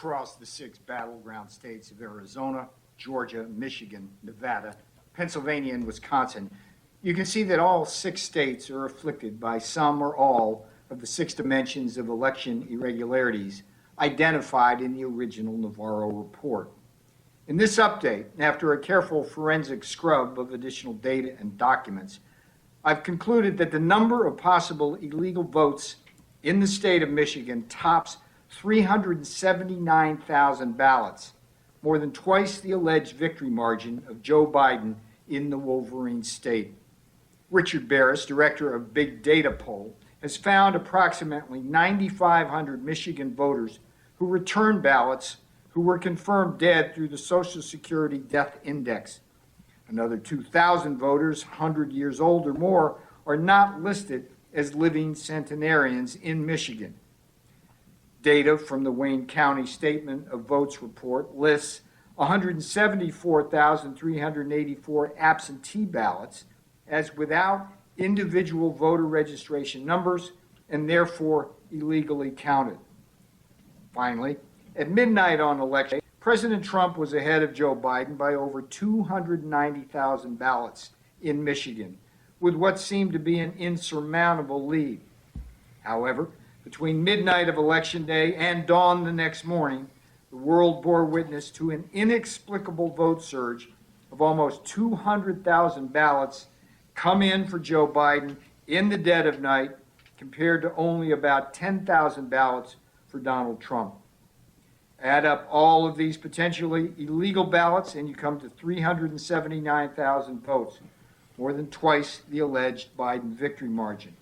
across the 6 battleground states of Arizona, Georgia, Michigan, Nevada, Pennsylvania, and Wisconsin, you can see that all 6 states are afflicted by some or all of the 6 dimensions of election irregularities identified in the original Navarro report. In this update, after a careful forensic scrub of additional data and documents, I've concluded that the number of possible illegal votes in the state of Michigan tops 379,000 ballots, more than twice the alleged victory margin of Joe Biden in the Wolverine state. Richard Barris, director of Big Data Poll, has found approximately 9,500 Michigan voters who returned ballots who were confirmed dead through the Social Security Death Index. Another 2,000 voters, 100 years old or more, are not listed as living centenarians in Michigan. Data from the Wayne County Statement of Votes report lists 174,384 absentee ballots as without individual voter registration numbers and therefore illegally counted. Finally, at midnight on election day, President Trump was ahead of Joe Biden by over 290,000 ballots in Michigan, with what seemed to be an insurmountable lead. However, between midnight of Election Day and dawn the next morning, the world bore witness to an inexplicable vote surge of almost 200,000 ballots come in for Joe Biden in the dead of night, compared to only about 10,000 ballots for Donald Trump. Add up all of these potentially illegal ballots, and you come to 379,000 votes, more than twice the alleged Biden victory margin.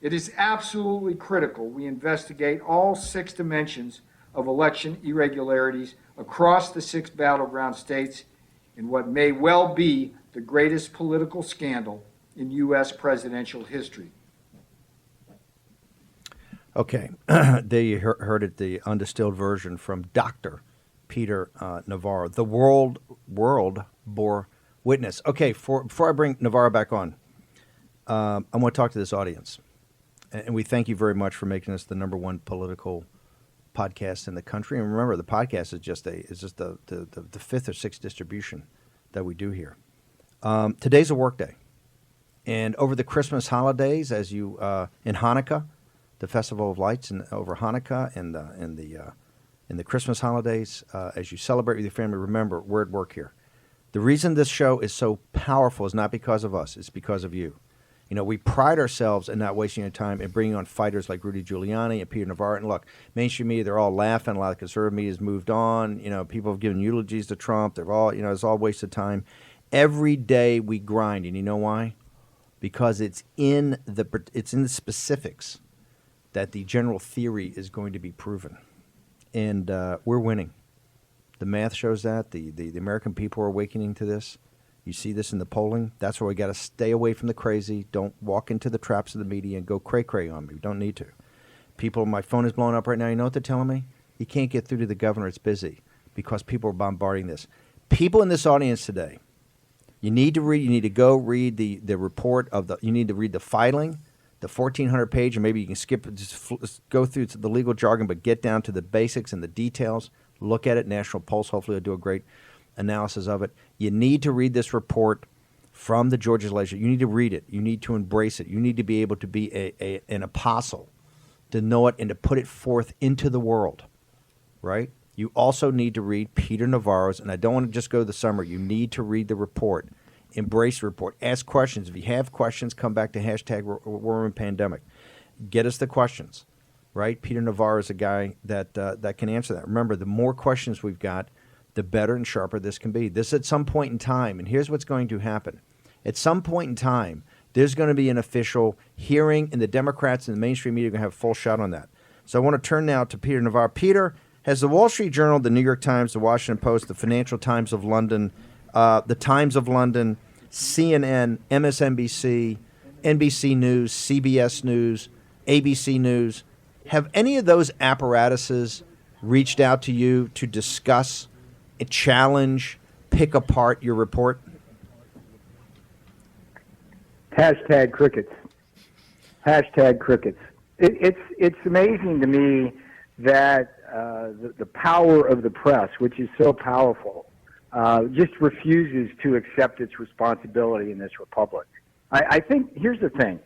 It is absolutely critical we investigate all 6 dimensions of election irregularities across the 6 battleground states in what may well be the greatest political scandal in U.S. presidential history. Okay, there you heard it, the undistilled version from Dr. Peter Navarro, the world bore witness. Okay, before I bring Navarro back on, I want to talk to this audience. And we thank you very much for making us the #1 political podcast in the country. And remember, the podcast is just the 5th or 6th distribution that we do here. Today's a work day. And over the Christmas holidays, as you in Hanukkah, the Festival of Lights, and over Hanukkah and the Christmas holidays, as you celebrate with your family, remember, we're at work here. The reason this show is so powerful is not because of us, it's because of you. You know, we pride ourselves in not wasting your time and bringing on fighters like Rudy Giuliani and Peter Navarro. And look, mainstream media, they're all laughing. A lot of conservative media has moved on. You know, people have given eulogies to Trump. They're all, you know, it's all wasted time. Every day we grind, and you know why? Because it's in the specifics that the general theory is going to be proven. And we're winning. The math shows that. The American people are awakening to this. You see this in the polling. That's why we got to stay away from the crazy. Don't walk into the traps of the media and go cray-cray on me. We don't need to. People, my phone is blowing up right now. You know what they're telling me? You can't get through to the governor. It's busy because people are bombarding this. People in this audience today, you need to read. You need to go read the report of the. You need to read the filing, the 1,400 page, or maybe you can skip it. Just go through the legal jargon, but get down to the basics and the details. Look at it. National Pulse. Hopefully, will do a great analysis of it. You need to read this report from the Georgia legislature. You need to read it. You need to embrace it. You need to be able to be an apostle, to know it and to put it forth into the world, right? You also need to read Peter Navarro's, and I don't want to just go to the summary. You need to read the report, embrace the report, ask questions. If you have questions, come back to hashtag War Room Pandemic. Get us the questions, right? Peter Navarro is a guy that can answer that. Remember, the more questions we've got, the better and sharper this can be. This at some point in time, and here's what's going to happen. At some point in time, there's going to be an official hearing, and the Democrats and the mainstream media are going to have a full shot on that. So I want to turn now to Peter Navarro. Peter, has the Wall Street Journal, the New York Times, the Washington Post, the Financial Times of London, the Times of London, CNN, MSNBC, NBC News, CBS News, ABC News, have any of those apparatuses reached out to you to discuss, challenge, pick apart your report? Hashtag crickets. Hashtag crickets. It's amazing to me that the power of the press, which is so powerful, just refuses to accept its responsibility in this republic. I think here's the thing: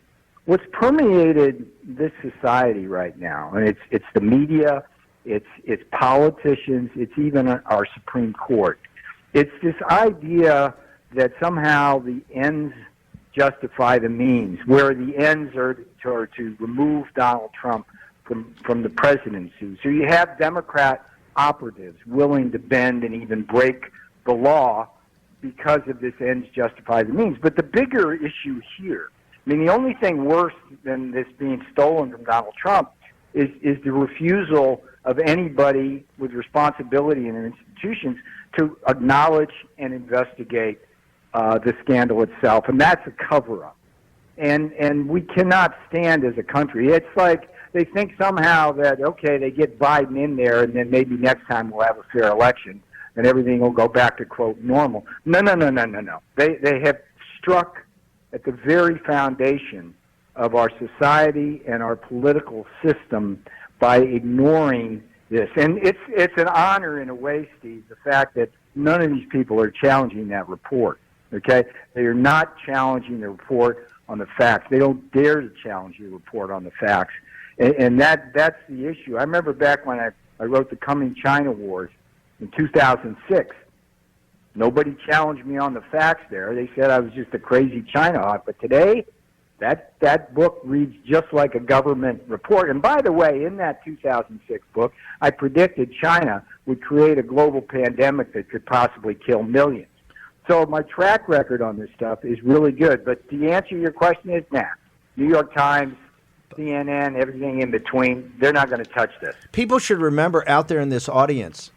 what's permeated this society right now, and it's the media, it's politicians, it's even our Supreme Court. It's this idea that somehow the ends justify the means, where the ends are to remove Donald Trump from the presidency. So you have Democrat operatives willing to bend and even break the law because of this ends justify the means. But the bigger issue here, I mean, the only thing worse than this being stolen from Donald Trump is the refusal of anybody with responsibility in institutions to acknowledge and investigate the scandal itself, and that's a cover-up. And we cannot stand as a country. It's like they think somehow that, okay, they get Biden in there, and then maybe next time we'll have a fair election, and everything will go back to, quote, normal. No. They have struck at the very foundation of our society and our political system by ignoring this. And it's an honor in a way, Steve, the fact that none of these people are challenging that report. Okay? They are not challenging the report on the facts. They don't dare to challenge the report on the facts. And that's the issue. I remember back when I wrote The Coming China Wars in 2006. Nobody challenged me on the facts there. They said I was just a crazy China hawk. But today, that book reads just like a government report. And by the way, in that 2006 book, I predicted China would create a global pandemic that could possibly kill millions. So my track record on this stuff is really good. But the answer to your question is nah. New York Times, CNN, everything in between, they're not going to touch this. People should remember out there in this audience,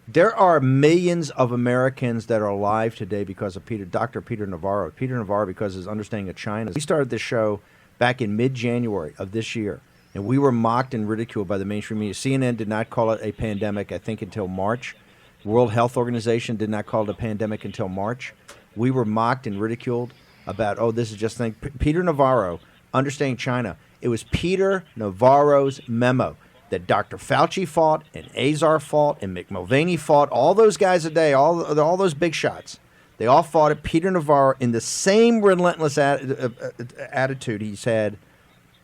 there are millions of Americans that are alive today because of Dr. Peter Navarro. Peter Navarro, because of his understanding of China. We started this show back in mid-January of this year, and we were mocked and ridiculed by the mainstream media. CNN did not call it a pandemic, I think, until March. World Health Organization did not call it a pandemic until March. We were mocked and ridiculed about, oh, this is just a thing. Peter Navarro, understanding China, it was Peter Navarro's memo that Dr. Fauci fought and Azar fought and Mick Mulvaney fought, all those guys today, all those big shots, they all fought at Peter Navarro in the same relentless attitude he's had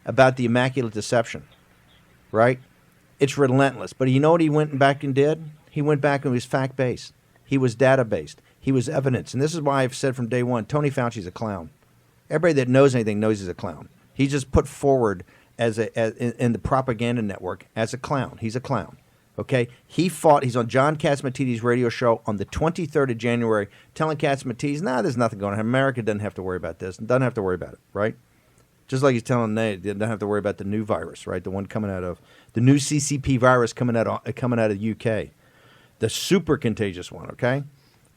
about the Immaculate Deception, right? It's relentless. But you know what he went back and did? He went back and was fact-based. He was data-based. He was evidence. And this is why I've said from day one, Tony Fauci's a clown. Everybody that knows anything knows he's a clown. He's just put forward in the propaganda network as a clown. He's a clown. Okay? He's on John Catsimatidis' radio show on the 23rd of January telling Catsimatidis, there's nothing going on. America doesn't have to worry about this. Doesn't have to worry about it, right? Just like he's telling they don't have to worry about the new virus, right? The one coming out of the new CCP virus coming out of the UK. The super contagious one, okay?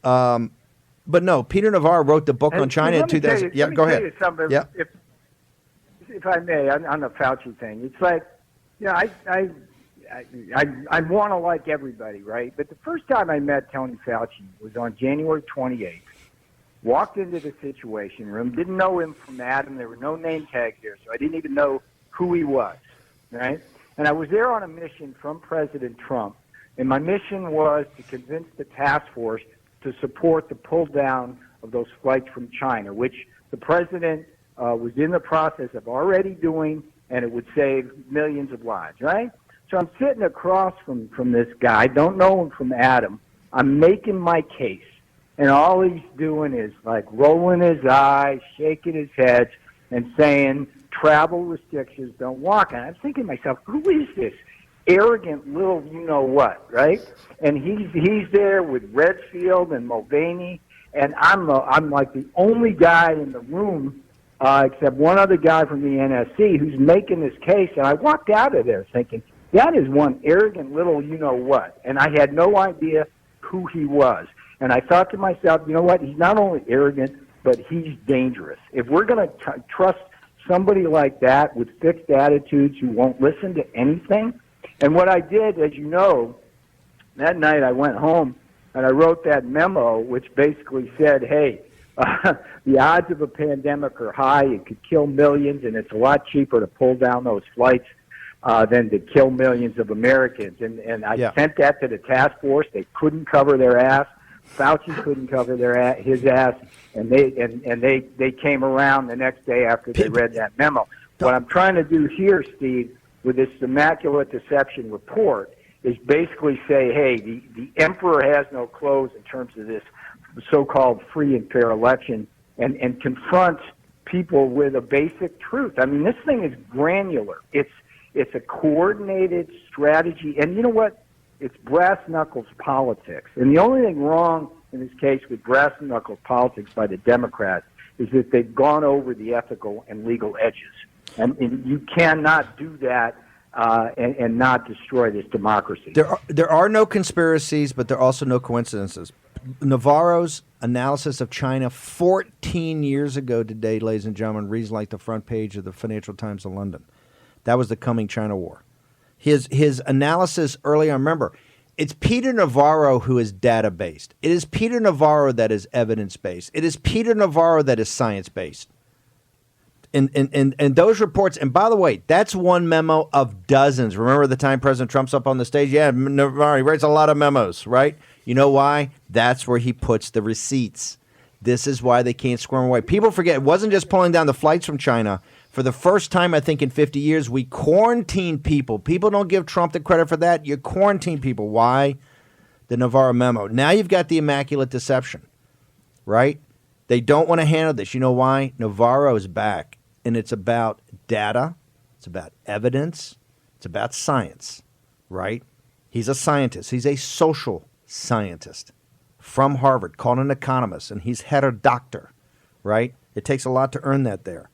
But no, Peter Navarro wrote the book on China in 2000. Yeah, go ahead. Yeah. If I may, on the Fauci thing, it's like, I want to like everybody, right? But the first time I met Tony Fauci was on January 28th. Walked into the Situation Room, didn't know him from Adam. There were no name tags there, so I didn't even know who he was, right? And I was there on a mission from President Trump. And my mission was to convince the task force to support the pull down of those flights from China, which the president was in the process of already doing, and it would save millions of lives, right? So I'm sitting across from this guy, don't know him from Adam. I'm making my case, and all he's doing is like rolling his eyes, shaking his head, and saying, travel restrictions, don't walk. And I'm thinking to myself, who is this arrogant little you-know-what, right? And he's there with Redfield and Mulvaney, and I'm like the only guy in the room, except one other guy from the NSC who's making this case. And I walked out of there thinking, that is one arrogant little you-know-what. And I had no idea who he was. And I thought to myself, you know what? He's not only arrogant, but he's dangerous. If we're going to trust somebody like that with fixed attitudes who won't listen to anything. And what I did, as you know, that night I went home and I wrote that memo, which basically said, hey, the odds of a pandemic are high. It could kill millions, and it's a lot cheaper to pull down those flights than to kill millions of Americans. And I sent that to the task force. They couldn't cover their ass. Fauci couldn't cover his ass, and they came around the next day after they read that memo. What I'm trying to do here, Steve, with this immaculate deception report, is basically say, hey, the emperor has no clothes in terms of this so-called free and fair election, and confront people with a basic truth. I mean, this thing is granular. It's a coordinated strategy, and you know what? It's brass knuckles politics. And the only thing wrong in this case with brass knuckles politics by the Democrats is that they've gone over the ethical and legal edges. And you cannot do that and not destroy this democracy. There are no conspiracies, but there are also no coincidences. Navarro's analysis of China 14 years ago today, ladies and gentlemen, reads like the front page of the Financial Times of London. That was the coming China war. His analysis earlier, remember, it's Peter Navarro who is data-based. It is Peter Navarro that is evidence-based. It is Peter Navarro that is science-based. And those reports, and by the way, that's one memo of dozens. Remember the time President Trump's up on the stage? Yeah, Navarro, he writes a lot of memos, right? You know why? That's where he puts the receipts. This is why they can't squirm away. People forget, it wasn't just pulling down the flights from China. For the first time, I think, in 50 years, we quarantined people. People don't give Trump the credit for that. You quarantine people. Why? The Navarro memo. Now you've got the immaculate deception, right? They don't want to handle this. You know why? Navarro is back, and it's about data. It's about evidence. It's about science, right? He's a scientist. He's a social scientist from Harvard, called an economist, and he's had a doctor, right? It takes a lot to earn that there.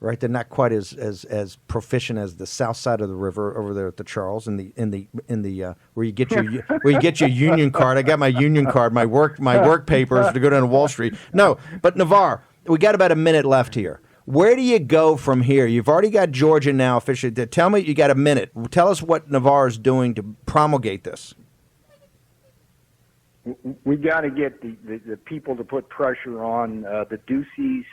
Right, they're not quite as proficient as the south side of the river over there at the Charles in the where you get your union card. I got my union card, my work papers to go down to Wall Street. No, but Navarro, we got about a minute left here. Where do you go from here? You've already got Georgia now officially. Tell me, you got a minute. Tell us what Navarro's doing to promulgate this. We got to get the people to put pressure on the Duceys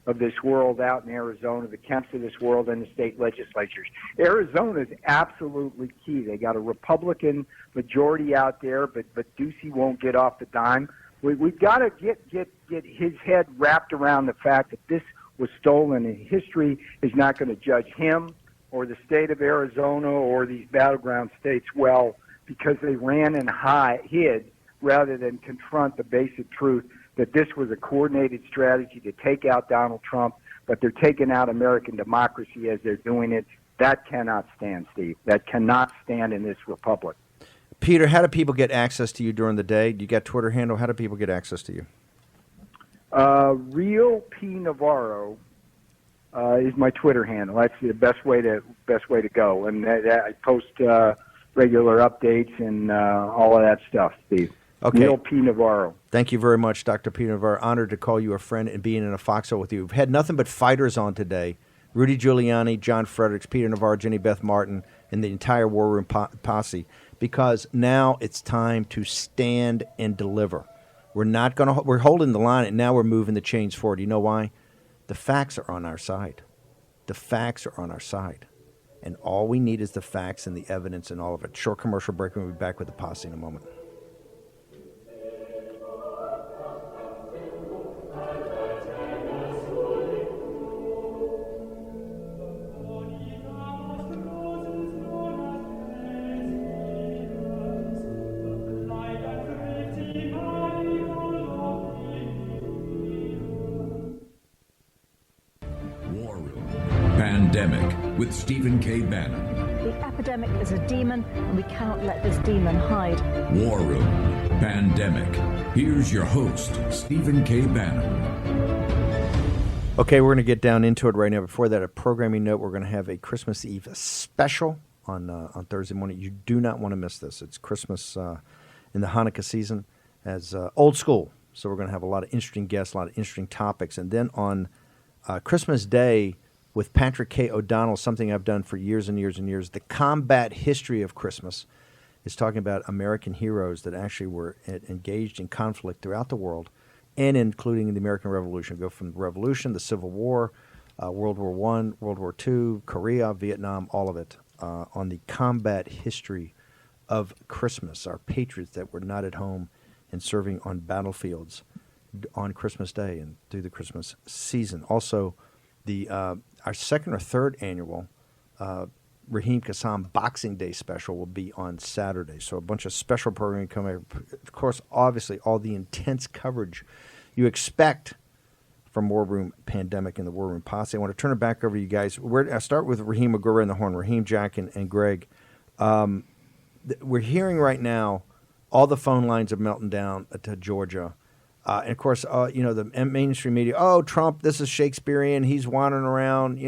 of this world out in Arizona, the Kemps of this world, and the state legislatures. Arizona is absolutely key. They got a Republican majority out there, but Ducey won't get off the dime. We've got to get his head wrapped around the fact that this was stolen, and history is not going to judge him or the state of Arizona or these battleground states well, because they ran and hid rather than confront the basic truth that this was a coordinated strategy to take out Donald Trump, but they're taking out American democracy as they're doing it. That cannot stand, Steve. That cannot stand in this republic. Peter, how do people get access to you during the day? Do you got Twitter handle? How do people get access to you? Real P Navarro is my Twitter handle. That's the best way to go. And I post regular updates and all of that stuff, Steve. Okay. Real P Navarro. Thank you very much, Dr. Peter Navarro. Honored to call you a friend and being in a foxhole with you. We've had nothing but fighters on today. Rudy Giuliani, John Fredericks, Peter Navarro, Jenny Beth Martin, and the entire War Room posse, because now it's time to stand and deliver. We're holding the line, and now we're moving the chains forward. You know why? The facts are on our side. The facts are on our side. And all we need is the facts and the evidence and all of it. Short commercial break, and we'll be back with the posse in a moment. Pandemic with Stephen K. Bannon. The epidemic is a demon, and we cannot let this demon hide. War Room. Pandemic. Here's your host, Stephen K. Bannon. Okay, we're going to get down into it right now. Before that, a programming note, we're going to have a Christmas Eve special on Thursday morning. You do not want to miss this. It's Christmas in the Hanukkah season as old school. So we're going to have a lot of interesting guests, a lot of interesting topics. And then on Christmas Day, with Patrick K. O'Donnell, something I've done for years and years and years. The combat history of Christmas is talking about American heroes that actually were engaged in conflict throughout the world, and including the American Revolution. Go from the Revolution, the Civil War, World War I, World War II, Korea, Vietnam, all of it. on the combat history of Christmas, our patriots that were not at home and serving on battlefields on Christmas Day and through the Christmas season. Also, the our second or third annual Raheem Kassam Boxing Day special will be on Saturday. So a bunch of special programming coming. Of course, obviously, all the intense coverage you expect from War Room Pandemic and the War Room Posse. I want to turn it back over to you guys. I'll start with Raheem Agura in the horn. Raheem, Jack, and Greg. We're hearing right now all the phone lines are melting down to Georgia. And, of course, the mainstream media, Trump, this is Shakespearean. He's wandering around,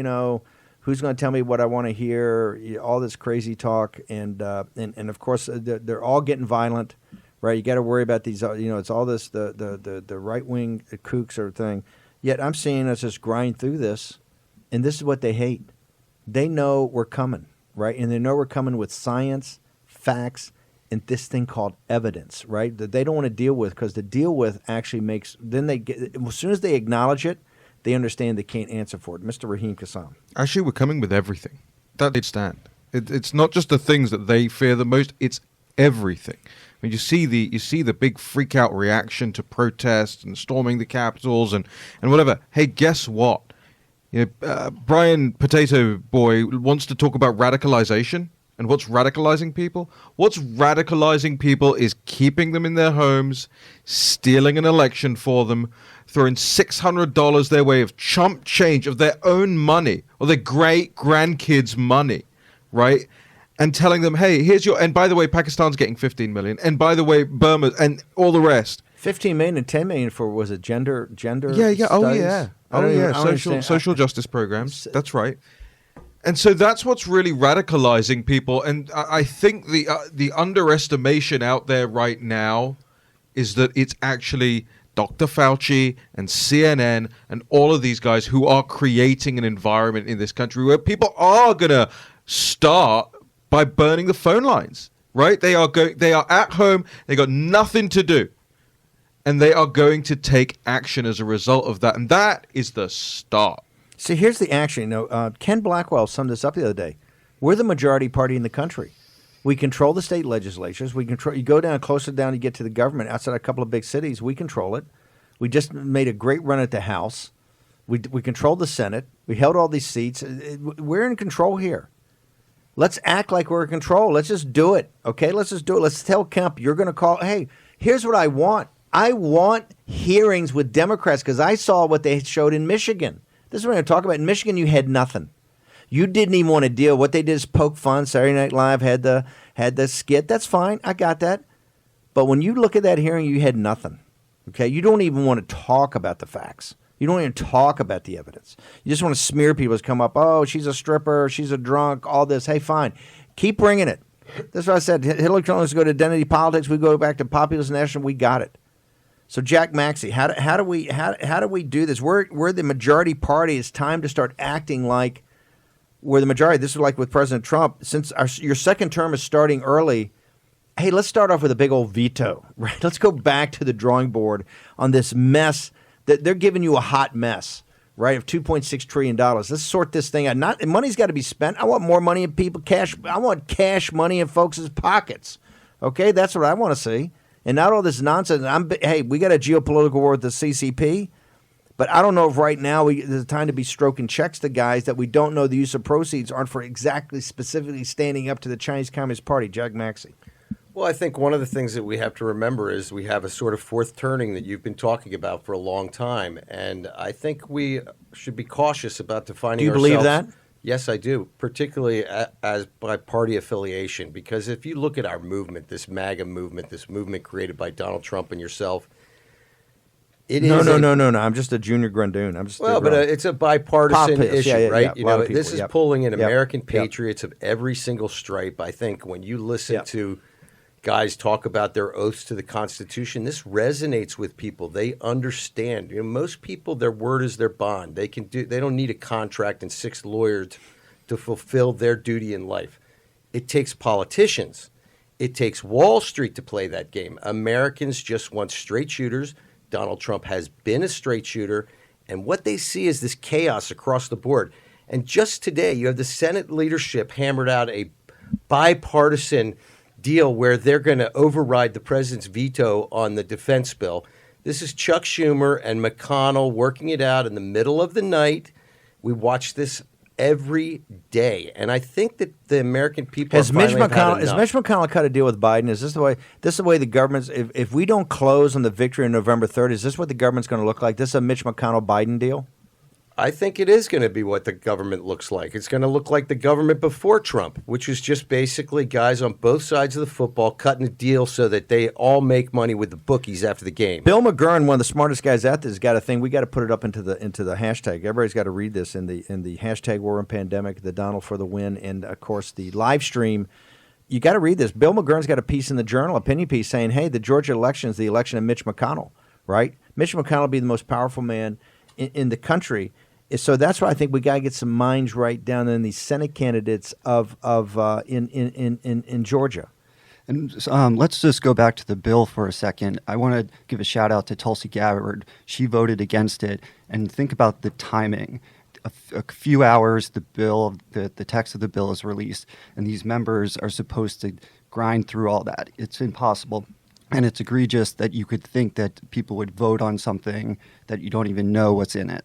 who's going to tell me what I want to hear, all this crazy talk. And of course, they're all getting violent, right? You got to worry about these, it's all this, the right-wing kooks or thing. Yet I'm seeing us just grind through this, and this is what they hate. They know we're coming, right? And they know we're coming with science, facts, and this thing called evidence, right? That they don't want to deal with, because to deal with actually makes, then they get, as soon as they acknowledge it, they understand they can't answer for it. Mr. Raheem Kassam. Actually, we're coming with everything. That they stand. It's not just the things that they fear the most, it's everything. I mean, you see the big freak out reaction to protests and storming the capitals and whatever. Hey, guess what? Brian Potato Boy wants to talk about radicalization. And what's radicalizing people? What's radicalizing people is keeping them in their homes, stealing an election for them, throwing $600 their way of chump change of their own money or their great-grandkids' money, right? And telling them, hey, here's your... And by the way, Pakistan's getting 15 million. And by the way, Burma and all the rest. 15 million and 10 million for, was it gender Yeah. studies? Social justice programs. That's right. And so that's what's really radicalizing people. And I think the underestimation out there right now is that it's actually Dr. Fauci and CNN and all of these guys who are creating an environment in this country where people are going to start by burning the phone lines, right? They are at home. They got nothing to do. And they are going to take action as a result of that. And that is the start. See, here's the action. Ken Blackwell summed this up the other day. We're the majority party in the country. We control the state legislatures. You go down closer down, you get to the government outside a couple of big cities. We control it. We just made a great run at the House. We controlled the Senate. We held all these seats. We're in control here. Let's act like we're in control. Let's just do it, okay? Let's just do it. Let's tell Kemp, you're going to call, hey, here's what I want. I want hearings with Democrats because I saw what they showed in Michigan. This is what I'm going to talk about. In Michigan, you had nothing. You didn't even want to deal. What they did is poke fun. Saturday Night Live had the skit. That's fine. I got that. But when you look at that hearing, you had nothing. Okay? You don't even want to talk about the facts. You don't even talk about the evidence. You just want to smear people as come up, oh, she's a stripper, she's a drunk, all this. Hey, fine. Keep bringing it. That's what I said. Hillary Clinton wants to go to identity politics. We go back to populist nation. We got it. So Jack Maxey, how do we do this? We're the majority party. It's time to start acting like we're the majority. This is like with President Trump. Since your second term is starting early, hey, let's start off with a big old veto, right? Let's go back to the drawing board on this mess that they're giving you a hot mess, right? Of $2.6 trillion. Let's sort this thing out. Money's got to be spent. I want more money in people cash. I want cash money in folks' pockets. Okay, that's what I want to see. And not all this nonsense. Hey, we got a geopolitical war with the CCP, but I don't know if right now there's time to be stroking checks to guys that we don't know the use of proceeds aren't for exactly specifically standing up to the Chinese Communist Party. Jack Maxey. Well, I think one of the things that we have to remember is we have a sort of fourth turning that you've been talking about for a long time, and I think we should be cautious about defining ourselves. Do you believe that? Yes, I do, particularly as by party affiliation, because if you look at our movement, this MAGA movement, this movement created by Donald Trump and yourself, No. I'm just a junior Grundoon. It's a bipartisan issue, right? Yeah, this is pulling in American patriots of every single stripe. I think when you listen to guys talk about their oaths to the Constitution, this resonates with people. They understand. Most people, their word is their bond. They don't need a contract and 6 lawyers to fulfill their duty in life. It takes politicians. It takes Wall Street to play that game. Americans just want straight shooters. Donald Trump has been a straight shooter, and what they see is this chaos across the board. And just today, you have the Senate leadership hammered out a bipartisan deal where they're going to override the president's veto on the defense bill. This is Chuck Schumer and McConnell working it out in the middle of the night. We watch this every day, and I think that the American people Has Mitch McConnell cut a deal with Biden? Is this the way? This is the way the government's. If we don't close on the victory on November 3rd, is this what the government's going to look like? This is a Mitch McConnell Biden deal? I think it is going to be what the government looks like. It's going to look like the government before Trump, which was just basically guys on both sides of the football cutting a deal so that they all make money with the bookies after the game. Bill McGurn, one of the smartest guys out there, has got a thing. We got to put it up into the hashtag. Everybody's got to read this in the hashtag War and Pandemic, the Donald for the win, and of course the live stream. You got to read this. Bill McGurn's got a piece in the Journal, opinion piece, saying, "Hey, the Georgia election is the election of Mitch McConnell." Right? Mitch McConnell will be the most powerful man in the country. So that's why I think we got to get some minds right down in these Senate candidates in Georgia. And let's just go back to the bill for a second. I want to give a shout out to Tulsi Gabbard. She voted against it. And think about the timing. A few hours, the text of the bill is released, and these members are supposed to grind through all that. It's impossible. And it's egregious that you could think that people would vote on something that you don't even know what's in it.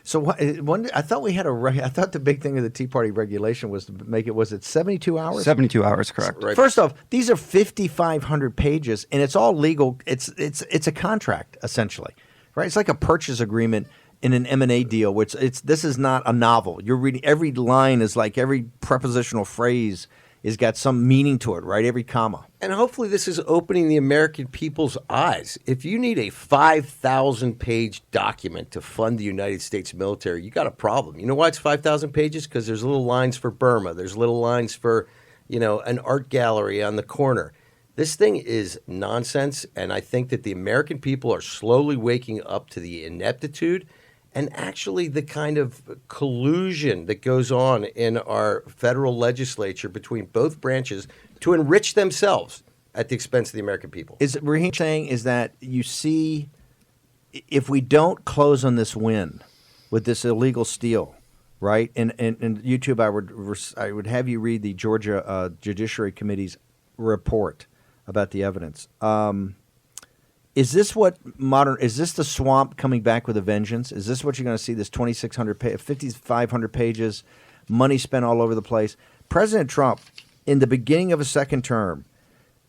So I thought we had I thought the big thing of the Tea Party regulation was to make it, was it 72 hours? 72 hours, correct. Right. First off, these are 5,500 pages, and it's all legal. It's a contract, essentially, right? It's like a purchase agreement in an M&A deal, which this is not a novel. You're reading, every line is like, every prepositional phrase has got some meaning to it, right? Every comma. And hopefully this is opening the American people's eyes. If you need a 5,000-page document to fund the United States military, you got a problem. You know why it's 5,000 pages? Because there's little lines for Burma. There's little lines for, an art gallery on the corner. This thing is nonsense, and I think that the American people are slowly waking up to the ineptitude and actually the kind of collusion that goes on in our federal legislature between both branches to enrich themselves at the expense of the American people. Is Raheem saying is that you see, if we don't close on this win with this illegal steal, right? And YouTube, I would have you read the Georgia Judiciary Committee's report about the evidence. Is this is this the swamp coming back with a vengeance? Is this what you're going to see, this 5,500 pages, money spent all over the place? President Trump, in the beginning of a second term,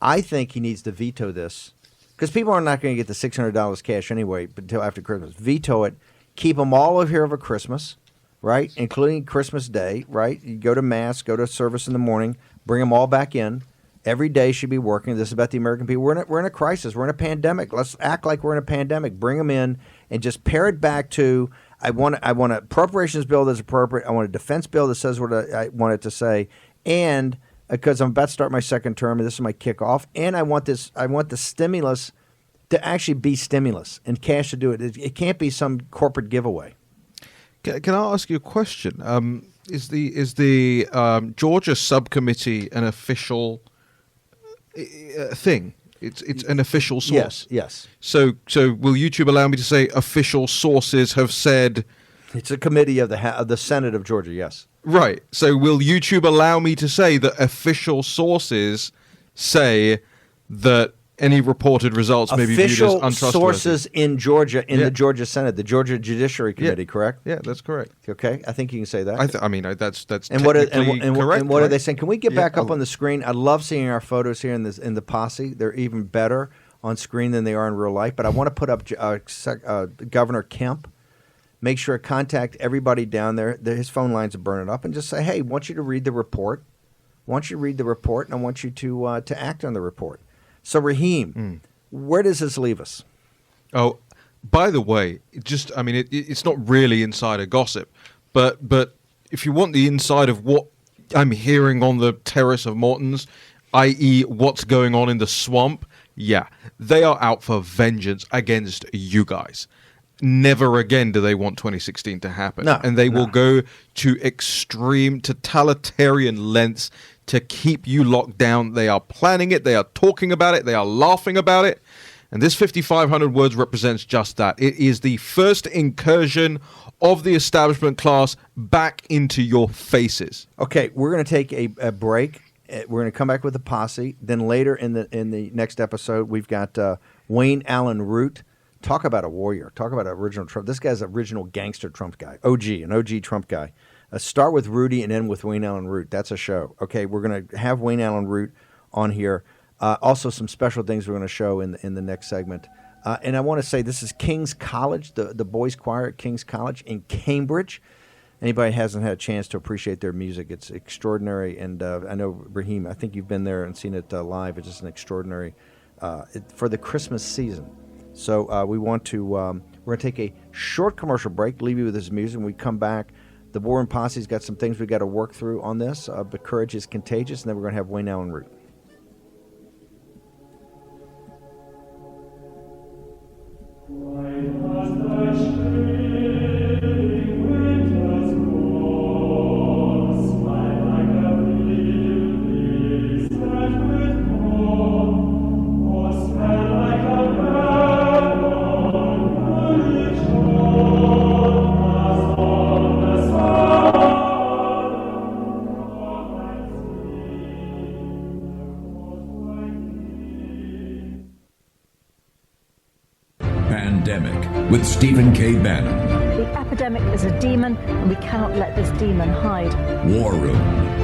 I think he needs to veto this, because people are not going to get the $600 cash anyway until after Christmas. Veto it. Keep them all over here over Christmas, right, including Christmas Day, right? You go to Mass, go to service in the morning, bring them all back in. Every day should be working. This is about the American people. We're in a crisis. We're in a pandemic. Let's act like we're in a pandemic. Bring them in and just pare it back to, I want an appropriations bill that's appropriate. I want a defense bill that says what I want it to say. And because I'm about to start my second term, and this is my kickoff, and I want the stimulus to actually be stimulus and cash to do it. It can't be some corporate giveaway. Can I ask you a question? Is the Georgia subcommittee an official thing? It's an official source. Yes. So will YouTube allow me to say official sources have said? It's a committee of the Senate of Georgia. Yes. Right. So will YouTube allow me to say that official sources say that any reported results may be viewed as untrustworthy? Official sources in Georgia, the Georgia Senate, the Georgia Judiciary Committee, correct? Yeah, that's correct. Okay, I think you can say that. That's and technically correct. And what are they saying? Can we get back up on the screen? I love seeing our photos here in the posse. They're even better on screen than they are in real life. But I want to put up Governor Kemp. Make sure to contact everybody down there. His phone lines are burning up, and just say, "Hey, I want you to read the report. I want you to read the report, and I want you to act on the report." So, Raheem, where does this leave us? Oh, by the way, it's not really insider gossip, but if you want the inside of what I'm hearing on the terrace of Morton's, i.e. what's going on in the swamp, yeah, they are out for vengeance against you guys. Never again do they want 2016 to happen. No, and they will go to extreme totalitarian lengths to keep you locked down. They are planning it. They are talking about it. They are laughing about it. And this 5,500 words represents just that. It is the first incursion of the establishment class back into your faces. Okay, we're going to take a break. We're going to come back with the posse. Then later in the next episode, we've got Wayne Allen Root. Talk about a warrior. Talk about an original Trump. This guy's an original gangster Trump guy. An OG Trump guy. Start with Rudy and end with Wayne Allen Root. That's a show. Okay, we're going to have Wayne Allen Root on here. Also, some special things we're going to show in the next segment. And I want to say this is King's College, the boys' choir at King's College in Cambridge. Anybody hasn't had a chance to appreciate their music, it's extraordinary. And I know, Raheem, I think you've been there and seen it live. It's just an extraordinary for the Christmas season. So we want to we're going to take a short commercial break, leave you with this music. When we come back, the Warren Posse's got some things we got to work through on this, but courage is contagious. And then we're going to have Wayne Allen Root. Pandemic with Stephen K. Bannon. The epidemic is a demon, and we cannot let this demon hide. War Room.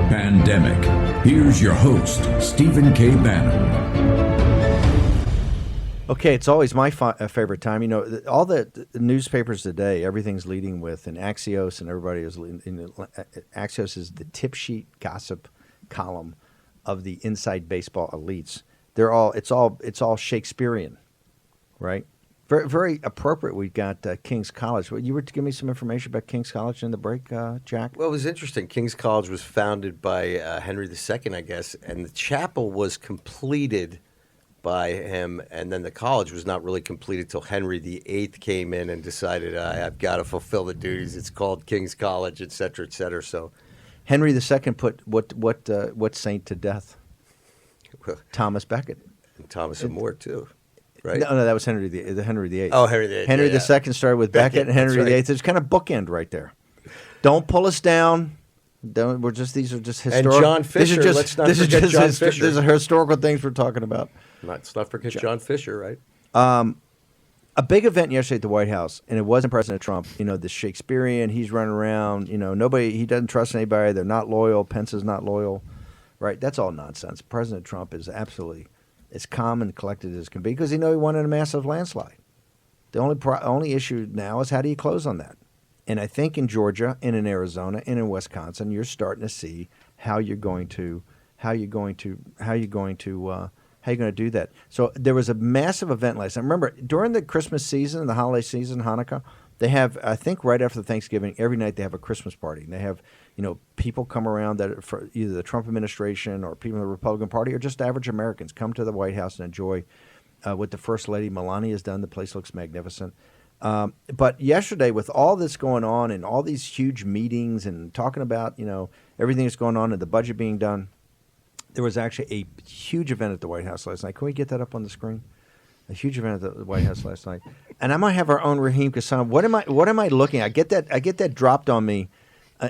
Pandemic. Here's your host, Stephen K. Bannon. Okay, it's always my favorite time. You know, all the newspapers today, everything's leading with an Axios, and everybody is Axios is the tip sheet gossip column of the inside baseball elites. It's all Shakespearean, right? Very, very appropriate. We've got King's College. You were to give me some information about King's College in the break, Jack? Well, it was interesting. King's College was founded by Henry II, I guess, and the chapel was completed by him, and then the college was not really completed till Henry VIII came in and decided, I've got to fulfill the duties. It's called King's College, et cetera, et cetera. So Henry II put what saint to death? Thomas Becket. And Thomas and More, too. Right? No, that was Henry VIII. Oh, Henry VIII. Henry yeah, II started with Becket and Henry VIII. There's kind of bookend right there. Don't pull us down. These are just historical. And John Fisher. Let's not forget John Fisher. These are historical things we're talking about. Let's not forget John Fisher, right? A big event yesterday at the White House, and it wasn't President Trump. You know, the Shakespearean. He's running around. You know, he doesn't trust anybody. They're not loyal. Pence is not loyal. Right? That's all nonsense. President Trump is absolutely as calm and collected as can be because he won in a massive landslide. The only issue now is how do you close on that? And I think in Georgia and in Arizona and in Wisconsin, you're starting to see how you're going to do that. So there was a massive event last night. Remember, during the Christmas season, the holiday season, Hanukkah, they have, I think right after Thanksgiving, every night they have a Christmas party. And they have, people come around that for either the Trump administration or people in the Republican Party or just average Americans come to the White House and enjoy what the First Lady Melania has done. The place looks magnificent. But yesterday, with all this going on and all these huge meetings and talking about, everything that's going on and the budget being done, there was actually a huge event at the White House last night. Can we get that up on the screen? A huge event at the White House last night. And I might have our own Raheem Kassan. What am I looking at? I get that dropped on me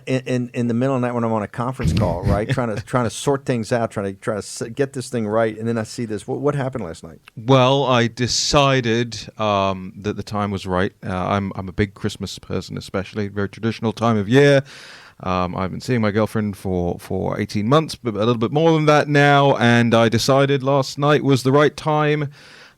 in the middle of the night when I'm on a conference call, right? trying to sort things out, trying to get this thing right, and then I see this. What happened last night? Well, I decided that the time was right. I'm a big Christmas person, especially very traditional time of year. I've been seeing my girlfriend for 18 months, but a little bit more than that now, and I decided last night was the right time.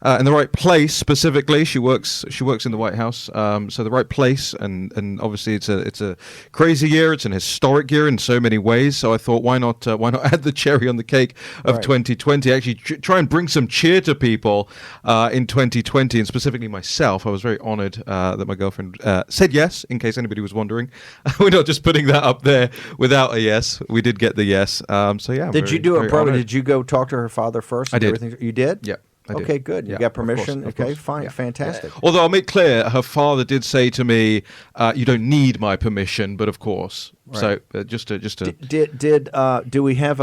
In the right place, specifically, she works in the White House, so the right place, and obviously it's a crazy year, it's an historic year in so many ways. So I thought, why not add the cherry on the cake of 2020? Actually, try and bring some cheer to people in 2020, and specifically myself. I was very honoured that my girlfriend said yes. In case anybody was wondering, we're not just putting that up there without a yes. We did get the yes. So yeah. Did you do it properly? Did you go talk to her father first? I did. You did? Yeah. Okay, good. You got permission? Of course. Fine, Yeah. fantastic. Although I'll make clear, her father did say to me, you don't need my permission, but of course, So just to Do we have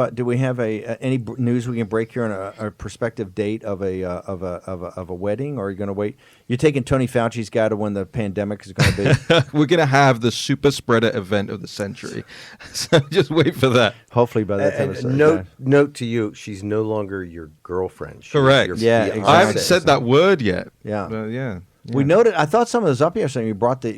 any news we can break here on a prospective date of a wedding, or are you going to wait? You're taking Tony Fauci's guy to when the pandemic is going to be. we're going to have the super spreader event of the century. So just wait for that. Hopefully by that time. And note to you, she's no longer your girlfriend. She's Correct. your Yeah, fiancée. exactly. I haven't said that word yet. Yeah. Yeah. We noted. I thought some of those up here saying you brought the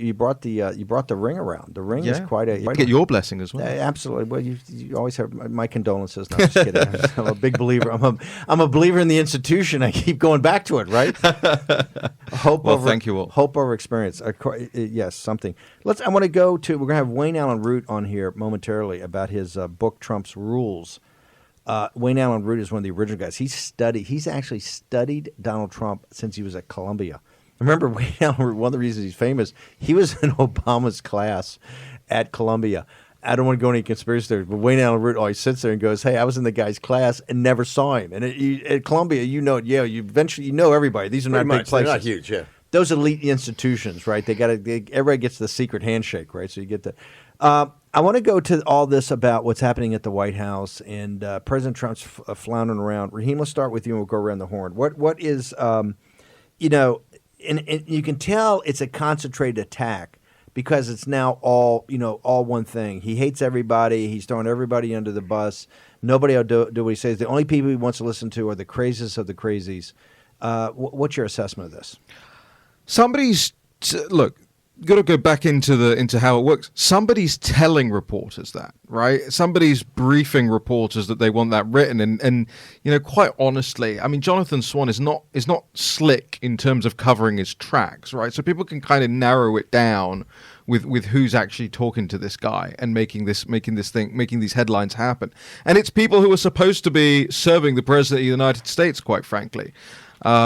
ring around. The ring is quite a. Get your blessing as well. Absolutely. Well, you always have my condolences. No, I'm just kidding. I'm a big believer. I'm a believer in the institution. I keep going back to it. Right. Thank you all. Hope over experience. Yes, something. I want to go to. We're going to have Wayne Allyn Root on here momentarily about his book Trump's Rules. Wayne Allyn Root is one of the original guys. He's actually studied Donald Trump since he was at Columbia. Remember, Wayne Allyn Root, one of the reasons he's famous, he was in Obama's class at Columbia. I don't want to go into any conspiracy theories, but Wayne Allyn Root always sits there and goes, "Hey, I was in the guy's class and never saw him." And at Columbia, at Yale, you eventually know everybody. These are not big places. They're not huge, yeah. Those elite institutions, right? Everybody gets the secret handshake, right? So you get that. I want to go to all this about what's happening at the White House and President Trump's floundering around. Raheem, let's start with you and we'll go around the horn. What is, and you can tell it's a concentrated attack because it's now all one thing. He hates everybody. He's throwing everybody under the bus. Nobody will do what he says. The only people he wants to listen to are the craziest of the crazies. What's your assessment of this? Look, got to go back into how it works. Somebody's telling reporters that, right? Somebody's briefing reporters that they want that written, and quite honestly, I mean, Jonathan Swan is not slick in terms of covering his tracks, right? So people can kind of narrow it down with who's actually talking to this guy and making these headlines happen. And it's people who are supposed to be serving the president of the United States, quite frankly.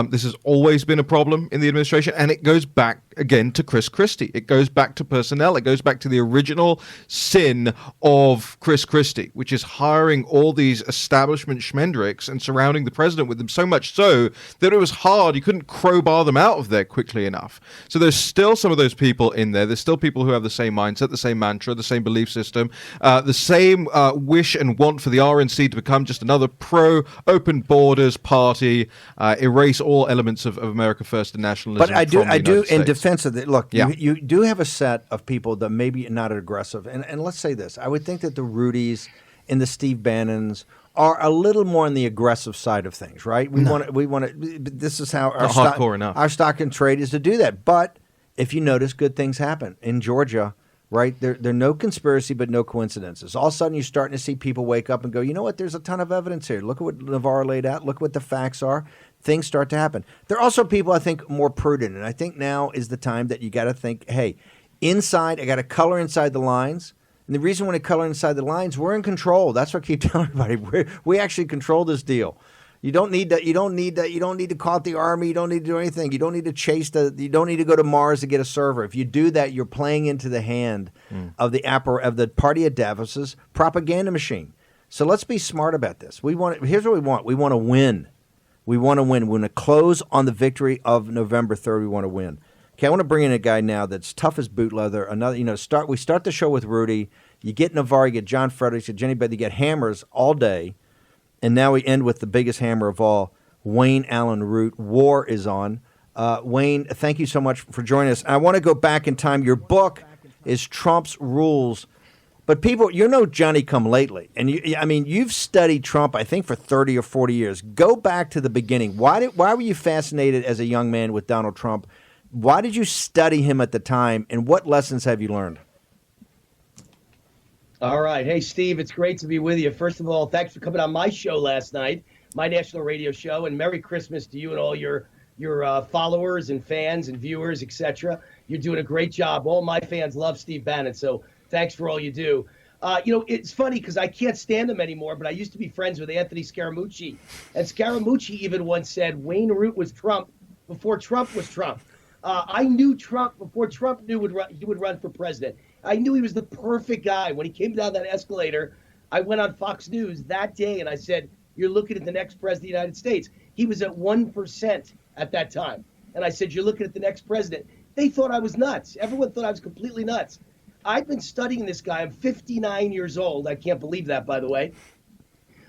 This has always been a problem in the administration, and it goes back again to Chris Christie. It goes back to personnel. It goes back to the original sin of Chris Christie, which is hiring all these establishment schmendricks and surrounding the president with them, so much so that it was hard. You couldn't crowbar them out of there quickly enough. So there's still some of those people in there. There's still people who have the same mindset, the same mantra, the same belief system, the same wish and want for the RNC to become just another pro-open borders party, erase all elements of America First and nationalism. But I do in defense of it. Look, you do have a set of people that maybe not aggressive, and let's say this: I would think that the Rudys and the Steve Bannons are a little more on the aggressive side of things, right? We want to. This is how our stock and trade is to do that. But if you notice, good things happen in Georgia. Right? They're no conspiracy, but no coincidences. All of a sudden, you're starting to see people wake up and go, you know what? There's a ton of evidence here. Look at what Navarro laid out. Look what the facts are. Things start to happen. There are also people, I think, more prudent. And I think now is the time that you got to think, hey, I got to color inside the lines. And the reason when I color inside the lines, we're in control. That's what I keep telling everybody. We actually control this deal. You don't need to. You don't need to call out the army. You don't need to do anything. You don't need to You don't need to go to Mars to get a server. If you do that, you're playing into the hand of the party of Davos's propaganda machine. So let's be smart about this. Here's what we want. We want to win. We want to win. We want to close on the victory of November 3rd. We want to win. Okay, I want to bring in a guy now that's tough as boot leather. We start the show with Rudy. You get Navarro. You get John Fredericks. You get Jenny Beth. You get hammers all day. And now we end with the biggest hammer of all, Wayne Allyn Root. War is on. Wayne, thank you so much for joining us. And I want to go back in time. Your book is Trump's Rules. But people, Johnny come lately. And you've studied Trump, I think, for 30 or 40 years. Go back to the beginning. Why were you fascinated as a young man with Donald Trump? Why did you study him at the time? And what lessons have you learned? All right. Hey, Steve, it's great to be with you. First of all, thanks for coming on my show last night, my national radio show, and Merry Christmas to you and all your followers and fans and viewers, etc. You're doing a great job. All my fans love Steve Bannon, so thanks for all you do. It's funny because I can't stand him anymore, but I used to be friends with Anthony Scaramucci, and Scaramucci even once said Wayne Root was Trump before Trump was Trump. I knew Trump before Trump knew he would run for president. I knew he was the perfect guy. When he came down that escalator, I went on Fox News that day and I said, you're looking at the next president of the United States. He was at 1% at that time. And I said, you're looking at the next president. They thought I was nuts. Everyone thought I was completely nuts. I've been studying this guy. I'm 59 years old. I can't believe that, by the way.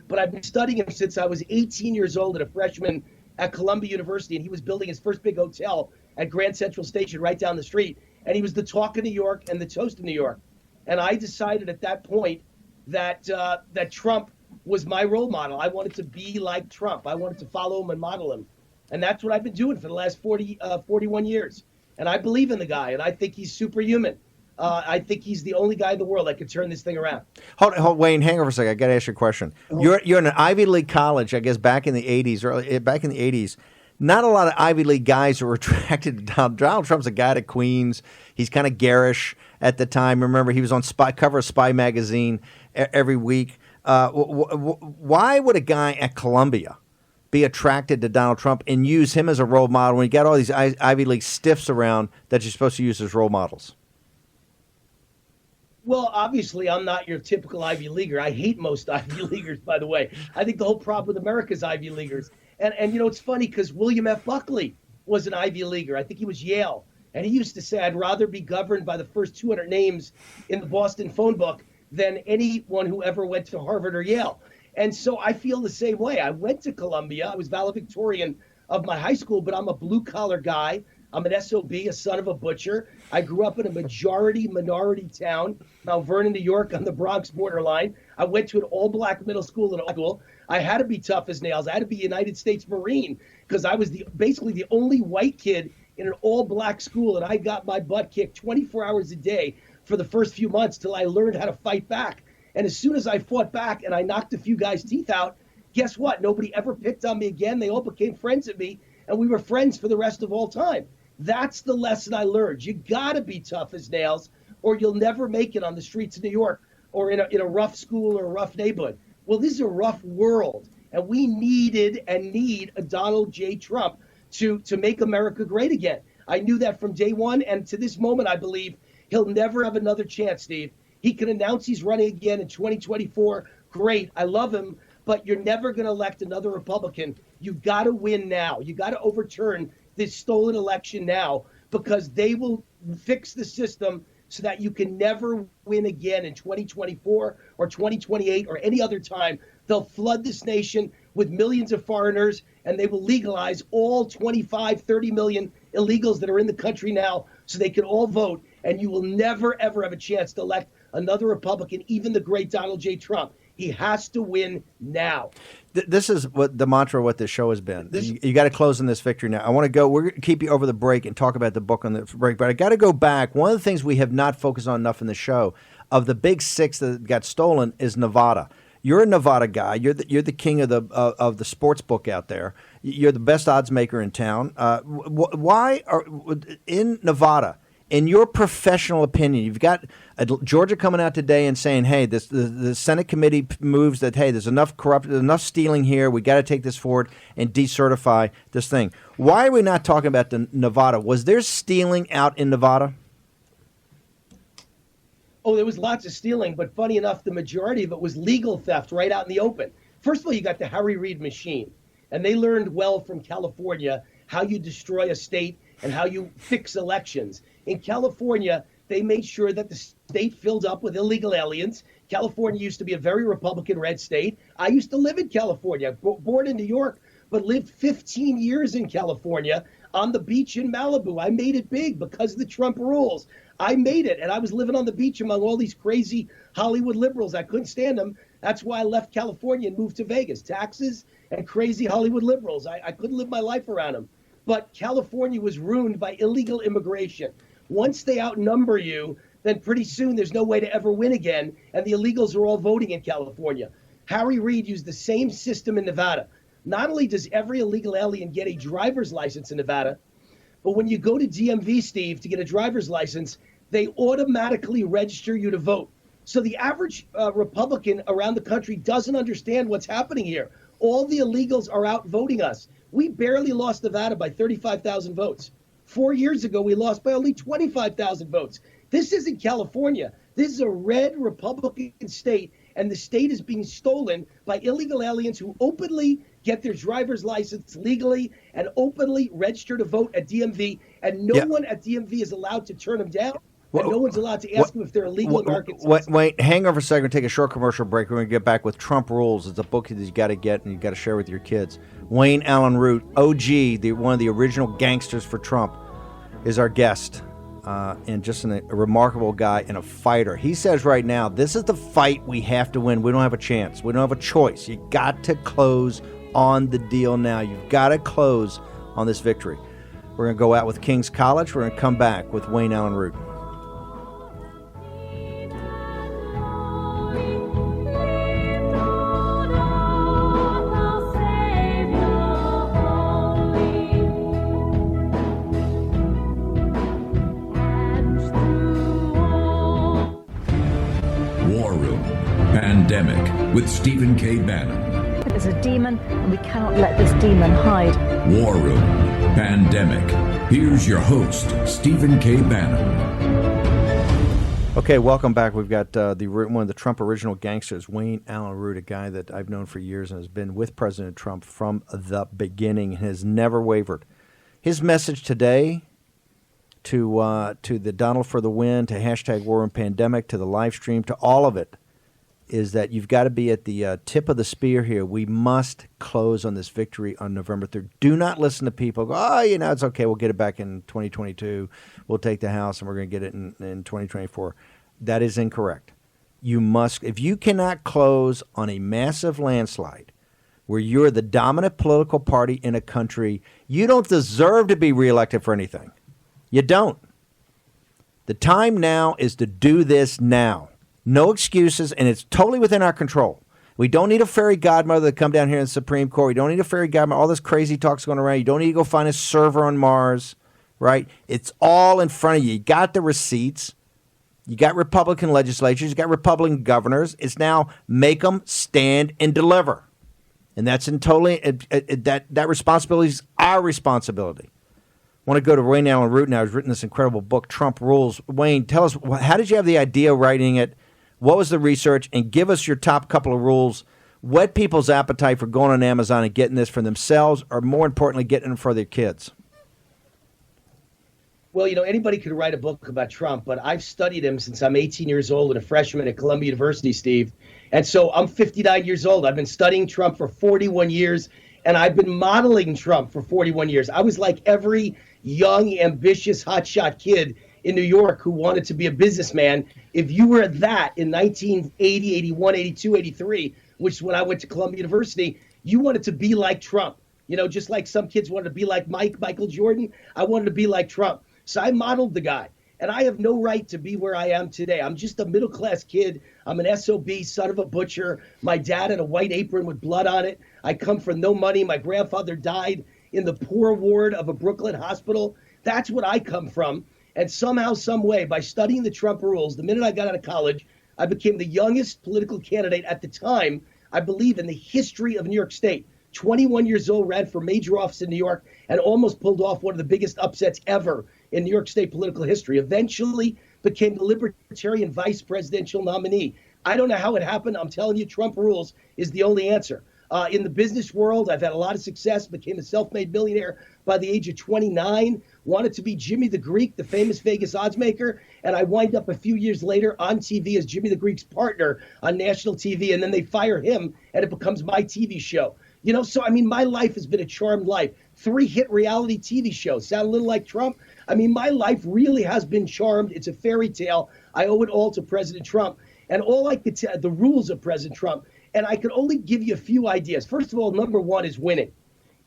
But I've been studying him since I was 18 years old, and a freshman at Columbia University, and he was building his first big hotel at Grand Central Station right down the street. And he was the talk of New York and the toast of New York. And I decided at that point that that Trump was my role model. I wanted to be like Trump. I wanted to follow him and model him. And that's what I've been doing for the last 41 years. And I believe in the guy, and I think he's superhuman. I think he's the only guy in the world that could turn this thing around. Hold, Wayne, hang on for a second. I got to ask you a question. You're in an Ivy League college, I guess, back in the 80s. Back in the 80s, not a lot of Ivy League guys were attracted to Donald. Donald Trump's a guy to Queens. He's kind of garish at the time. Remember, he was on cover of Spy magazine every week. Why would a guy at Columbia be attracted to Donald Trump and use him as a role model when you got all these Ivy League stiffs around that you're supposed to use as role models? Well, obviously, I'm not your typical Ivy Leaguer. I hate most Ivy Leaguers, by the way. I think the whole problem with America is Ivy Leaguers. And you know, it's funny because William F. Buckley was an Ivy Leaguer. I think he was Yale. And he used to say, I'd rather be governed by the first 200 names in the Boston phone book than anyone who ever went to Harvard or Yale. And so I feel the same way. I went to Columbia. I was valedictorian of my high school, but I'm a blue-collar guy. I'm an SOB, a son of a butcher. I grew up in a minority town, Mount Vernon, New York, on the Bronx borderline. I went to an all-black middle school and high school. I had to be tough as nails. I had to be a United States Marine because I was basically the only white kid in an all-black school, and I got my butt kicked 24 hours a day for the first few months till I learned how to fight back. And as soon as I fought back and I knocked a few guys' teeth out, guess what? Nobody ever picked on me again. They all became friends with me, and we were friends for the rest of all time. That's the lesson I learned. You got to be tough as nails, or you'll never make it on the streets of New York or in a rough school or a rough neighborhood. Well, this is a rough world, and we needed and need a Donald J. Trump to make America great again. I knew that from day one, and to this moment, I believe he'll never have another chance, Steve. He can announce he's running again in 2024. Great. I love him, but you're never going to elect another Republican. You've got to win now. You got to overturn this stolen election now, because they will fix the system so that you can never win again in 2024 or 2028 or any other time. They'll flood this nation with millions of foreigners, and they will legalize all 25, 30 million illegals that are in the country now so they can all vote, and you will never, ever have a chance to elect another Republican, even the great Donald J. Trump. He has to win now. This is what the mantra of what this show has been. You got to close in this victory now. I want to go. We're going to keep you over the break and talk about the book on the break, but I got to go back. One of the things we have not focused on enough in the show of the big six that got stolen is Nevada. You're a Nevada guy. You're the king of the sports book out there. You're the best odds maker in town. Why are in Nevada? In your professional opinion, you've got Georgia coming out today and saying, "Hey, the Senate committee moves that. Hey, there's enough enough stealing here. We got to take this forward and decertify this thing." Why are we not talking about Nevada? Was there stealing out in Nevada? Oh, there was lots of stealing, but funny enough, the majority of it was legal theft right out in the open. First of all, you got the Harry Reid machine, and they learned well from California how you destroy a state and how you fix elections. In California, they made sure that the state filled up with illegal aliens. California used to be a very Republican red state. I used to live in California, born in New York, but lived 15 years in California on the beach in Malibu. I made it big because of the Trump rules. I made it, and I was living on the beach among all these crazy Hollywood liberals. I couldn't stand them. That's why I left California and moved to Vegas. Taxes and crazy Hollywood liberals. I couldn't live my life around them. But California was ruined by illegal immigration. Once they outnumber you, then pretty soon there's no way to ever win again, and the illegals are all voting in California. Harry Reid used the same system in Nevada. Not only does every illegal alien get a driver's license in Nevada, but when you go to DMV, Steve, to get a driver's license, they automatically register you to vote. So the average Republican around the country doesn't understand what's happening here. All the illegals are out voting us. We barely lost Nevada by 35,000 votes. 4 years ago, we lost by only 25,000 votes. This isn't California. This is a red Republican state, and the state is being stolen by illegal aliens who openly get their driver's license legally and openly register to vote at DMV, and no one at DMV is allowed to turn them down. and no one's allowed to ask them if they're a legal American citizen. Wait, hang on for a second. Take a short commercial break. We're going to get back with Trump Rules. It's a book that you got to get and you got to share with your kids. Wayne Allyn Root, OG, one of the original gangsters for Trump, is our guest. And just a remarkable guy and a fighter. He says right now, this is the fight we have to win. We don't have a chance. We don't have a choice. You got to close on the deal now. You've got to close on this victory. We're going to go out with King's College. We're going to come back with Wayne Allyn Root. Pandemic with Stephen K. Bannon. There's a demon, and we cannot let this demon hide. War Room. Pandemic. Here's your host, Stephen K. Bannon. Okay, welcome back. We've got one of the Trump original gangsters, Wayne Allyn Root, a guy that I've known for years and has been with President Trump from the beginning and has never wavered. His message today to the Donald for the Win, to hashtag War Room Pandemic, to the live stream, to all of it, is that you've got to be at the tip of the spear here. We must close on this victory on November 3rd. Do not listen to people go, it's okay, we'll get it back in 2022. We'll take the House and we're going to get it in 2024. That is incorrect. You must, if you cannot close on a massive landslide where you're the dominant political party in a country, you don't deserve to be reelected for anything. You don't. The time now is to do this now. No excuses, and it's totally within our control. We don't need a fairy godmother to come down here in the Supreme Court. We don't need a fairy godmother. All this crazy talk's going around. You don't need to go find a server on Mars, right? It's all in front of you. You got the receipts. You got Republican legislatures. You got Republican governors. It's now make them stand and deliver. And that's that responsibility is our responsibility. I want to go to Wayne Allyn Root now. He's written this incredible book, Trump Rules. Wayne, tell us, how did you have the idea writing it? What was the research? And give us your top couple of rules. Whet people's appetite for going on Amazon and getting this for themselves, or more importantly, getting it for their kids. Well, anybody could write a book about Trump, but I've studied him since I'm 18 years old and a freshman at Columbia University, Steve. And so I'm 59 years old. I've been studying Trump for 41 years, and I've been modeling Trump for 41 years. I was like every young, ambitious, hotshot kid in New York who wanted to be a businessman. If you were that in 1980, 81, 82, 83, which is when I went to Columbia University, you wanted to be like Trump. Just like some kids wanted to be like Michael Jordan, I wanted to be like Trump. So I modeled the guy. And I have no right to be where I am today. I'm just a middle-class kid. I'm an SOB, son of a butcher. My dad had a white apron with blood on it. I come from no money. My grandfather died in the poor ward of a Brooklyn hospital. That's what I come from. And somehow, some way, by studying the Trump rules, the minute I got out of college, I became the youngest political candidate at the time, I believe, in the history of New York State. 21 years old, ran for major office in New York, and almost pulled off one of the biggest upsets ever in New York State political history. Eventually became the Libertarian vice presidential nominee. I don't know how it happened. I'm telling you, Trump rules is the only answer. In the business world, I've had a lot of success, became a self-made millionaire by the age of 29, wanted to be Jimmy the Greek, the famous Vegas odds maker, and I wind up a few years later on TV as Jimmy the Greek's partner on national TV, and then they fire him, and it becomes my TV show. My life has been a charmed life. 3 hit reality TV shows. Sound a little like Trump? My life really has been charmed. It's a fairy tale. I owe it all to President Trump. And all I could tell, the rules of President Trump, and I could only give you a few ideas. First of all, number one is winning.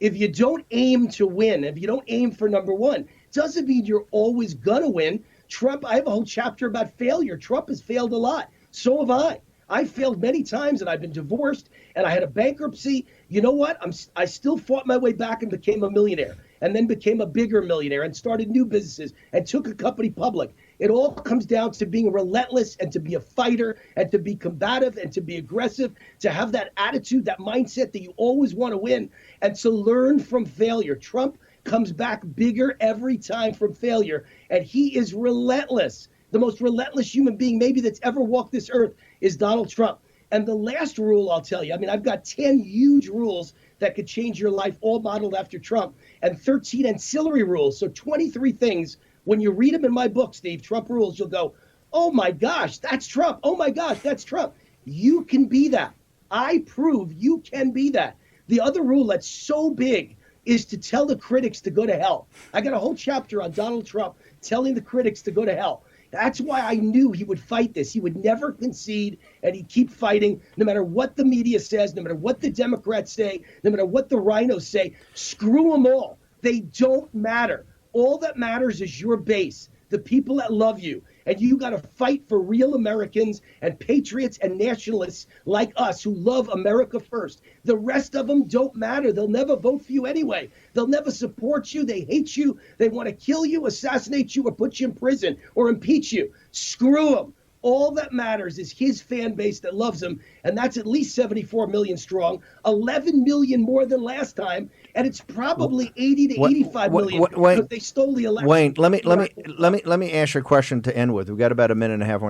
If you don't aim to win, if you don't aim for number one, doesn't mean you're always going to win. Trump, I have a whole chapter about failure. Trump has failed a lot. So have I. I failed many times, and I've been divorced, and I had a bankruptcy. You know what? I still fought my way back and became a millionaire, and then became a bigger millionaire and started new businesses and took a company public. It all comes down to being relentless and to be a fighter and to be combative and to be aggressive, to have that attitude, that mindset that you always want to win, and to learn from failure. Trump comes back bigger every time from failure, and he is relentless. The most relentless human being maybe that's ever walked this earth is Donald Trump. And the last rule I'll tell you, I've got 10 huge rules that could change your life, all modeled after Trump, and 13 ancillary rules. So 23 things When you read them in my book, Steve, Trump Rules, you'll go, oh my gosh, that's Trump. Oh my gosh, that's Trump. You can be that. I prove you can be that. The other rule that's so big is to tell the critics to go to hell. I got a whole chapter on Donald Trump telling the critics to go to hell. That's why I knew he would fight this. He would never concede, and he'd keep fighting no matter what the media says, no matter what the Democrats say, no matter what the rhinos say. Screw them all. They don't matter. All that matters is your base, the people that love you. And you got to fight for real Americans and patriots and nationalists like us who love America first. The rest of them don't matter. They'll never vote for you anyway. They'll never support you. They hate you. They want to kill you, assassinate you, or put you in prison or impeach you. Screw them. All that matters is his fan base that loves him, and that's at least 74 million strong, 11 million more than last time, and it's probably 80 to 85 million because they stole the election. Wayne, let me ask you a question to end with. We've got about a minute and a half.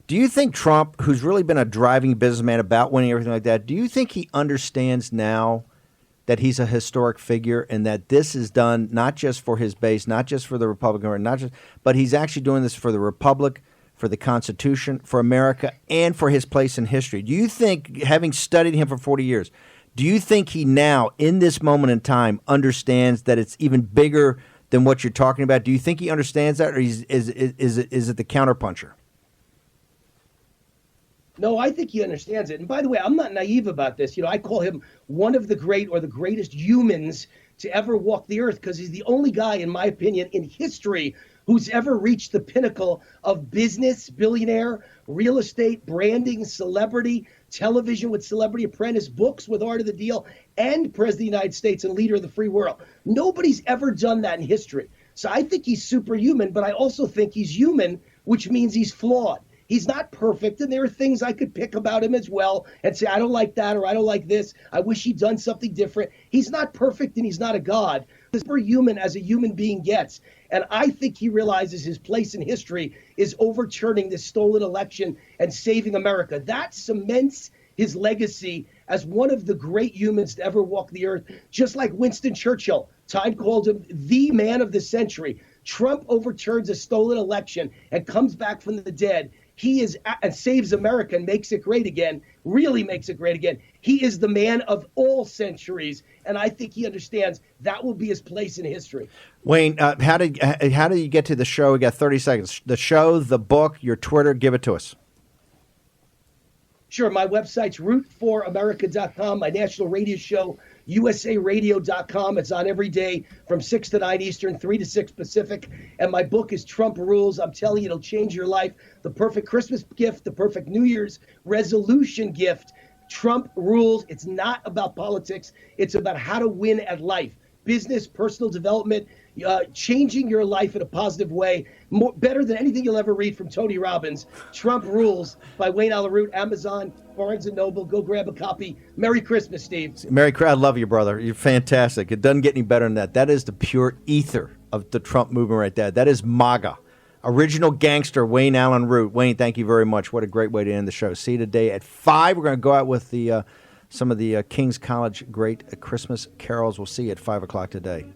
Do you think Trump, who's really been a driving businessman about winning everything like that, do you think he understands now that he's a historic figure and that this is done not just for his base, not just for the Republican Party, but he's actually doing this for the Republic, for the Constitution, for America, and for his place in history? Do you think, having studied him for 40 years, do you think he now, in this moment in time, understands that it's even bigger than what you're talking about? Do you think he understands that, or is it the counterpuncher? No, I think he understands it. And by the way, I'm not naive about this. You know, I call him one of the great or the greatest humans to ever walk the earth because he's the only guy, in my opinion, in history who's ever reached the pinnacle of business, billionaire, real estate, branding, celebrity, television with Celebrity Apprentice, books with Art of the Deal, and President of the United States and leader of the free world. Nobody's ever done that in history. So I think he's superhuman, but I also think he's human, which means he's flawed. He's not perfect, and there are things I could pick about him as well and say, I don't like that, or I don't like this. I wish he'd done something different. He's not perfect, and he's not a god. He's superhuman as a human being gets. And I think he realizes his place in history is overturning this stolen election and saving America. That cements his legacy as one of the great humans to ever walk the earth, just like Winston Churchill. Time called him the man of the century. Trump overturns a stolen election and comes back from the dead. He is and saves America and makes it great again, really makes it great again. He is the man of all centuries, and I think he understands that will be his place in history. Wayne, how did you get to the show? We got 30 seconds. The show, the book, your Twitter, give it to us. Sure, my website's root4america.com, my national radio show, usaradio.com. It's on every day from 6 to 9 Eastern, 3 to 6 Pacific. And my book is Trump Rules. I'm telling you, it'll change your life. The perfect Christmas gift, the perfect New Year's resolution gift. Trump Rules. It's not about politics. It's about how to win at life. Business, personal development, changing your life in a positive way. Better than anything you'll ever read from Tony Robbins. Trump Rules by Wayne Allyn, Amazon, Barnes & Noble. Go grab a copy. Merry Christmas, Steve. I love you, brother. You're fantastic. It doesn't get any better than that. That is the pure ether of the Trump movement right there. That is MAGA. Original gangster, Wayne Allyn Root. Wayne, thank you very much. What a great way to end the show. See you today at 5. We're going to go out with some of the King's College great Christmas carols. We'll see you at 5 o'clock today.